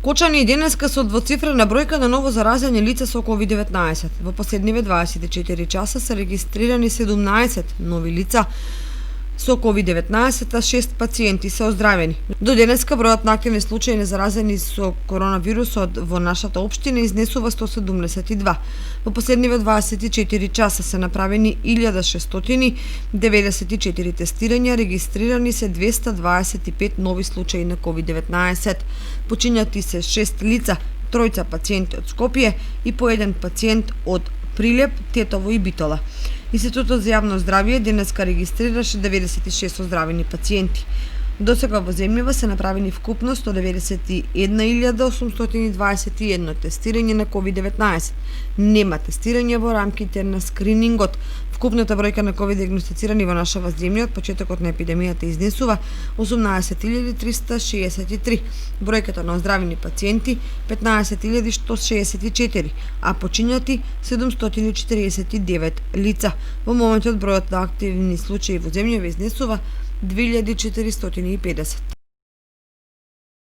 Почани и денеска со двоцифрена бројка на ново заразени лица со COVID-19. Во последниве 24 часа се регистрирани 17 нови лица со COVID-19, а 6 пациенти се оздравени. До денеска бројот на активни случаи незаразени со коронавирусот во нашата општина изнесува 172. Во последниве 24 часа се направени 1694 тестирања, регистрирани се 225 нови случаи на COVID-19. Почињати се 6 лица, тројца пациенти од Скопје и по еден пациент од Прилеп, Тетово и Битола. Институтот за јавно здравје денеска регистрираше 96 оздравени пациенти. Досега во земјава се направени вкупно 191.821 тестирање на COVID-19. Нема тестирање во рамките на скринингот. Вкупната бројка на COVID диагностицирани во нашава земја од почетокот на епидемијата изнесува 18.363. Бројката на оздравени пациенти 15.164, а почињати 749 лица. Во моментот бројот на активни случаи во земјава изнесува 2450.